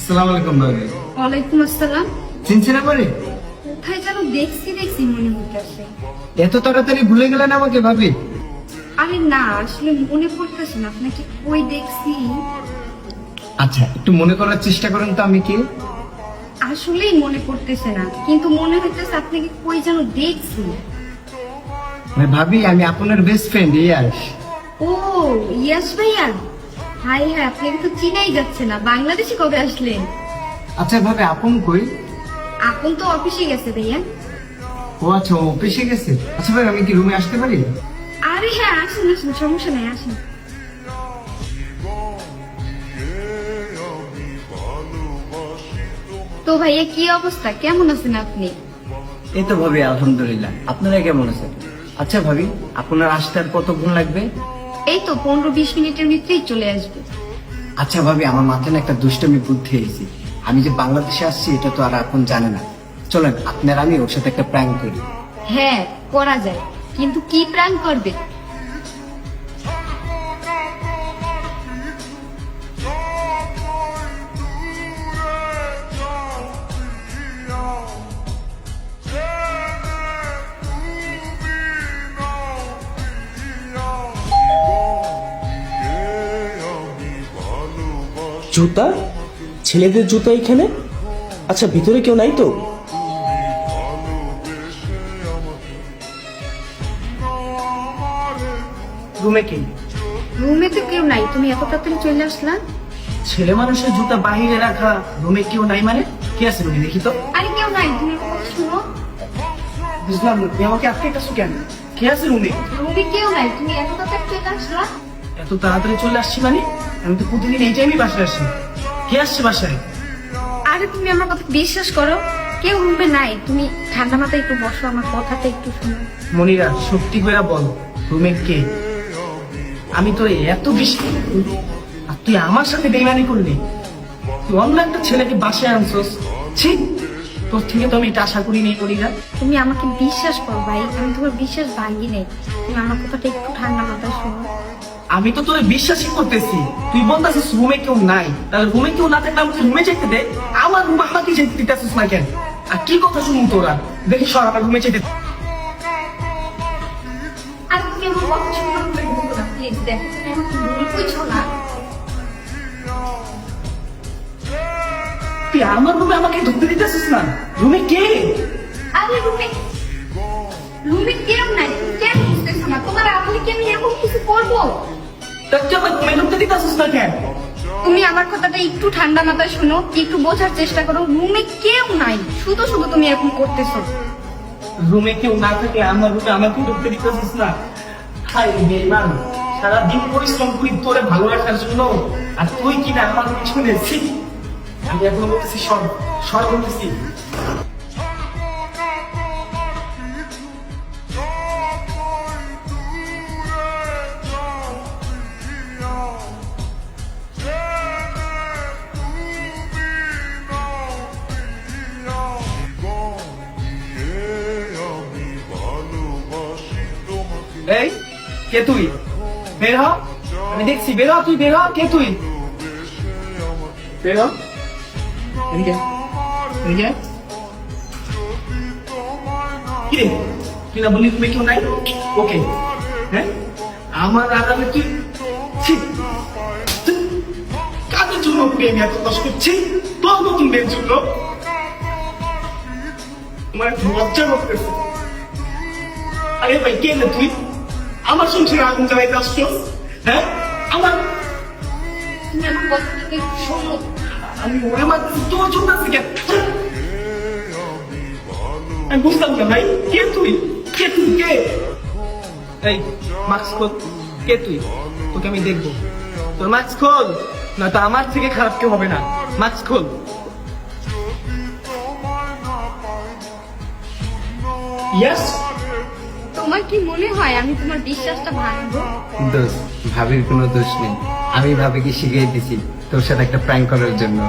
আসসালামু আলাইকুম ভাবি। ওয়ালাইকুম আসসালাম। চিনছেন আমারে? কোথায় যেন দেখছি মনে হইতেছে। এত তাড়াতাড়ি ভুলে গেলেন আমাকে ভাবি? আরে না, আসলে মনে পড়তেছে না আপনাকে কই দেখছি। আচ্ছা, একটু মনে করার চেষ্টা করেন তো আমি কি। আসলেই মনে পড়তেছে না, কিন্তু মনে হইতেছে আপনাকে কই যেন দেখছি। ভাবি আমি আপনার বেস্ট ফ্রেন্ড ইয়াস। ও ইয়াস ভাইয়া, হাই হাই, আপনাকে তো চিনাই যাচ্ছে না। বাংলাদেশে কবে আসলেন? আচ্ছা ভাবি, আপন কই? আপন তো অফিসে গেছে ভাইয়া। ও আচ্ছা, ও অফিসে গেছে। আচ্ছা ভাই, আমি কি রুমে আসতে পারি? আরে হ্যাঁ, আসেন আসেন, সমস্যা নাই, আসেন। তো ভাইয়া কি অবস্থা, কেমন আছেন আপনি? এই তো ভাবি, আলহামদুলিল্লাহ। আপনারা কেমন আছেন? আচ্ছা ভাবি, আপনার আসতে আর কতক্ষণ লাগবে? এই তো 15-20 মিনিটের ভিতরেই চলে আসবে। আচ্ছা ভাবি, আমার মাথায় না একটা দুষ্টামি বুদ্ধি এসেছে। আমি যে বাংলাদেশে আসছি এটা তো আর এখন জানে না। চলেন আপনার আমি ওর সাথে একটা প্র্যাঙ্ক করি। হ্যাঁ, করা যায়, কিন্তু কি প্ল্যান করবে? জুতা? ছেলেদের জুতা এখানে? আচ্ছা, ভিতরে কেউ নাই তো? রুমে কে? রুমে তো কেউ নাই, তুমি এত তাড়াতাড়ি চলে আসলা। ছেলে মানুষের জুতা বাহিরে রাখা, রুমে কেউ নাই মানে? কে আছে রুমে, দেখি তো। আরে কেউ নাই, তুমি আমার কথা শুনো। বুঝলাম না, তুমি আমাকে আটকে গেছো কেন? কে আছে রুমে? রুমে কেউ নাই, তুমি এত তাড়াতাড়ি চলে আসলা। এত তাড়াতাড়ি চলে আসছি মানে? আমি তো প্রতিদিন এই টাইমই বাসায় আসি। কে আসছে বাসায়? আরে তুমি আমার কথা বিশ্বাস করো, কেউ রুমে নাই। তুমি ঠান্ডা মাথায় একটু বসো, আমার কথাটা একটু শোনো। মনিরা, সত্যি করে বল, রুমে কে? আমি তো এত বেশি, আর তুই আমার সাথে বেইমানি করলি। তুই অন্য একটা ছেলেকে বাসায় আনছস। ছি, তোর থেকে তো আমি এটা আশা করি নেই মনিরা। তুমি আমাকে বিশ্বাস করো ভাই, আমি তোমার বিশ্বাস ভাঙি নাই। তুমি আমার কথাটা একটু ঠান্ডা মাথায় শোনো। আমি তো তোরে বিশ্বাসই করতেছি। তুই বলতেছিস রুমে কেউ নাই, তাহলে রুমে কেউ না থাকলে আমাকে রুমে যেতে দে। আমার রুমে আমাকে যেতে দিতেছিস না কেন? আর কি কথা শুনুন তোরা? দেখি সর, আমার রুমে যেতে দে। আর তুমি আমার কথা শোনো না, প্লিজ। দেখো তুমি আমাকে ভুল বুঝছো না। তুই আমার রুমে আমাকে ঢুকতে দিতেছিস না? রুমে কে? আরে রুমে কেউ নাই, তুমি কেন বুঝতেছো না? তোমার আপনি কি আমি এরকম কিছু করবো? তা তুই আমার রুমে ঢুকতে দিতেছিস না কেন? তুমি আমার কথাটা একটু ঠান্ডা মাথায় শোনো, একটু বোঝার চেষ্টা করো। রুমে কেউ নাই, শুধু শুধু তুমি এরকম করতেছো। রুমে কেউ না থাকলে আমার রুমে আমাকে ঢুকতে দিতেছিস না? হাই বেমান, সারাদিন পরিশ্রম করি তোরে ভালো রাখার জন্য, আর তুই কিনা আমার পিছনে। ছি! আমি এখন বলতেছি সর, সর বলতেছি। এই, কে তুই? বের হ, আমি দেখছি। বের হ, তুই বের হ। কে তুই? বের হ, এদিকে, এদিকে। কি রে, তুই না বলি তুমি কেউ নাই? ওকে, হ্যাঁ, আমার আগামী তুই। ছি! তুই কাদের জন্য প্রেম এত কষ্ট করছি? তোর নতুন মেয়ের জন্য। তোমার একটু লজ্জা করতেছে। আরে ভাই, কে না তুই? আমার সংসারে আগুন জ্বালাইতে আসছো? হ্যাঁ, আমার। তুমি আমার কথাটা একটু শোনো। আমি ওরে মারতেছি, তোমার জন্য আছে কেন? আমি বুঝলাম না ভাই, কে তুই? কে তুই? কে? এই মাস্ক খোল। কে তুই? তোকে আমি দেখবো। তোর মাস্ক খোল, না তো আমার থেকে খারাপ কেউ হবে না। মাস্ক খোল। ইয়েস। তোমার কি মনে হয় আমি তোমার বিশ্বাসটা ভাঙবো? দোষ, ভাবির কোনো দোষ নেই। আমি ভাবিকে শিখিয়ে দিছি তোর সাথে একটা প্র্যাঙ্ক করার জন্য।